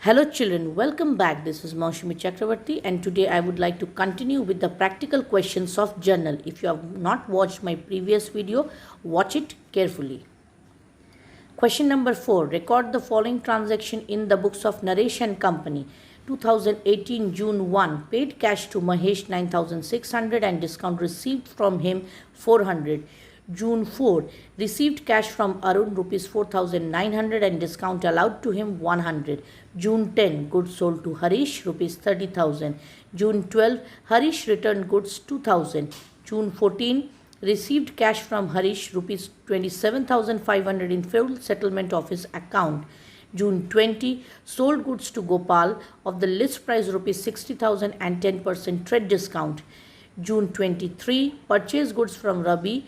Hello children, welcome back. This is Maushimi Chakravarti and today I would like to continue with the practical questions of journal. If you have not watched my previous video, watch it carefully. Question number 4. Record the following transaction in the books of Naresh and Company. 2018 June 1. Paid cash to Mahesh 9600 and discount received from him 400. June 4. Received cash from Arun rupees 4900 and discount allowed to him 100. June 10. Goods sold to Harish rupees 30,000. June 12. Harish returned goods 2000. June 14. Received cash from Harish rupees 27,500 in full settlement of his account. June 20. Sold goods to Gopal of the list price rupees 60,000 and 10% trade discount. June 23. Purchased goods from Rabi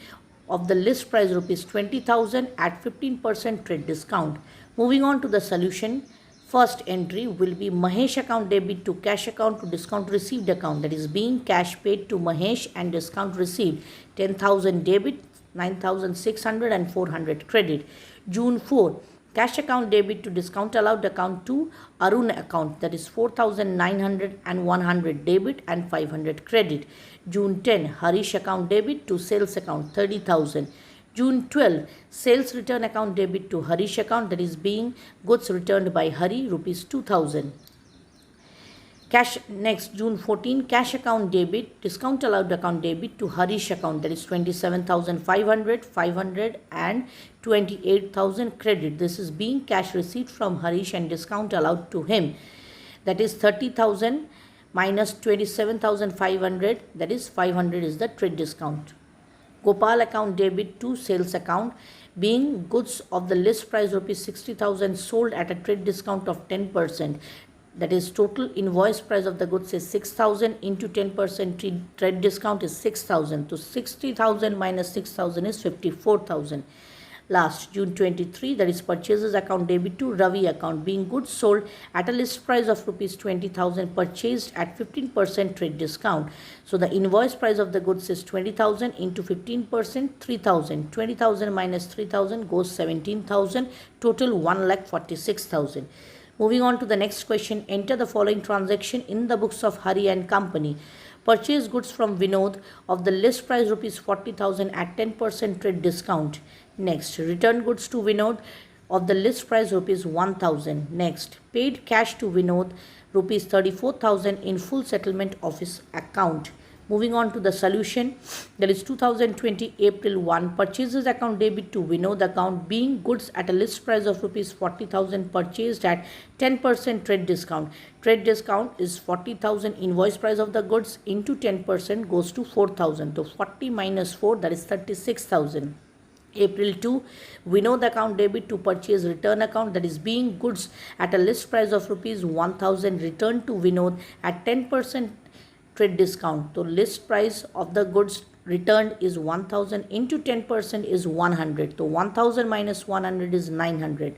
of the list price rupees 20,000 at 15% trade discount. Moving on to the solution. First entry will be Mahesh account debit to cash account to discount received account, that is being cash paid to Mahesh and discount received 10,000 debit, 9,600 and 400 credit. June 4. Cash account debit to discount allowed account to Arun account, that is 4,900 and 100 debit and 500 credit. June 10. Harish account debit to sales account 30,000. June 12. Sales return account debit to Harish account, that is being goods returned by Hari rupees 2,000. Cash next. June 14. Cash account debit discount allowed account debit to Harish account, that is 27,500, 500 and 28,000 credit. This is being cash received from Harish and discount allowed to him, that is 30,000 minus 27,500, that is 500 is the trade discount. Gopal account debit to sales account, being goods of the list price rupees 60,000 sold at a trade discount of 10%, that is total invoice price of the goods is 6,000 into 10% trade discount is 6,000. So 60,000 minus 6,000 is 54,000. Last, June 23, that is purchases account debit to Ravi account, being goods sold at a list price of rupees 20,000 purchased at 15% trade discount. So the invoice price of the goods is 20,000 into 15%, 3,000. 20,000 minus 3,000 goes 17,000. Total 1,46,000. Moving on to the next question. Enter the following transaction in the books of Hari and Company. Purchase goods from Vinod of the list price rupees 40,000 at 10% trade discount. Next, return goods to Vinod of the list price rupees 1,000. Next, paid cash to Vinod rupees 34,000 in full settlement of his account. Moving on to the solution, there is 2020 April 1. Purchases account debit to Vinod account, being goods at a list price of rupees 40,000 purchased at 10% trade discount. Trade discount is 40,000 invoice price of the goods into 10% goes to 4,000. So 40 minus 4, that is 36,000. April 2. Vinod account debit to purchase return account, that is being goods at a list price of rupees 1,000 returned to Vinod at 10% trade discount. So list price of the goods returned is 1,000 into 10% is 100. So 1,000 minus 100 is 900.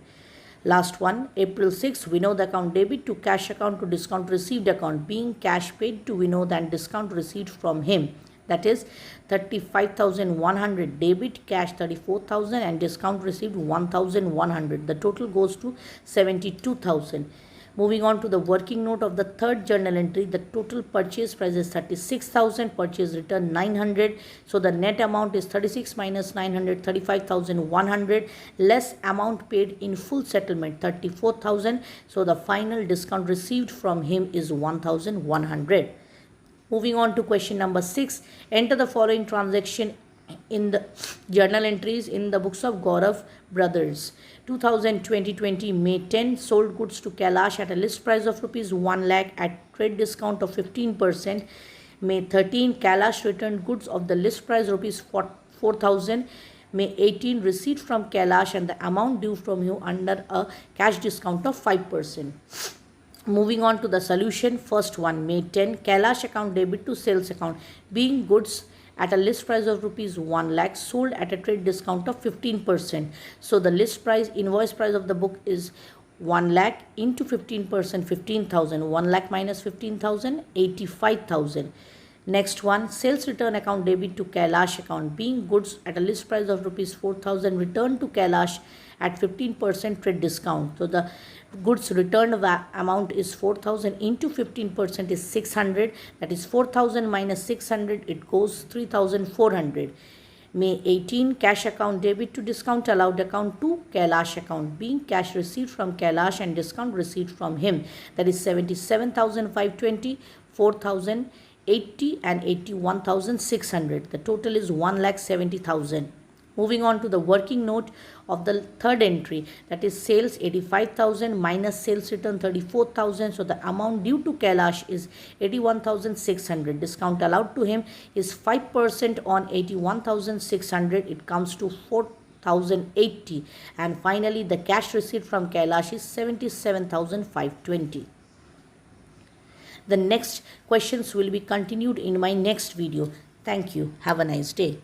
Last one, April 6. Vinod account debit to cash account to discount received account, being cash paid to Vinod and discount received from him, that is 35,100 debit, cash 34,000 and discount received 1,100. The total goes to 72,000. Moving on to the working note of the third journal entry, the total purchase price is 36,000, purchase return 900. So the net amount is 36 minus 900, 35,100, less amount paid in full settlement 34,000. So the final discount received from him is 1,100. Moving on to question number 6. Enter the following transaction in the journal entries in the books of Gaurav Brothers. 2020 May 10. Sold goods to Kailash at a list price of rupees 1 lakh at trade discount of 15%. May 13. Kailash returned goods of the list price rupees 4,000. May 18. Receipt from Kailash and the amount due from you under a cash discount of 5%. Moving on to the solution. First one, May 10. Kailash account debit to sales account, being goods at a list price of rupees 1 lakh sold at a trade discount of 15%. So the list price, invoice price of the book is 1 lakh into 15%, 15,000. 1 lakh minus 15,000, 85,000. Next one, sales return account debit to Kailash account. Being goods at a list price of rupees 4,000 returned to Kailash at 15% trade discount. So the goods returned amount is 4,000 into 15% is 600. That is 4,000 minus 600. It goes 3,400. May 18, cash account debit to discount allowed account to Kailash account. Being cash received from Kailash and discount received from him. That is 77,520, 4,000. 80 and 81,600. The total is 1,70,000. Moving on to the working note of the third entry, that is sales 85,000 minus sales return 34,000. So the amount due to Kailash is 81,600. Discount allowed to him is 5% on 81,600. It comes to 4,080. And finally, the cash received from Kailash is 77,520. The next questions will be continued in my next video. Thank you. Have a nice day.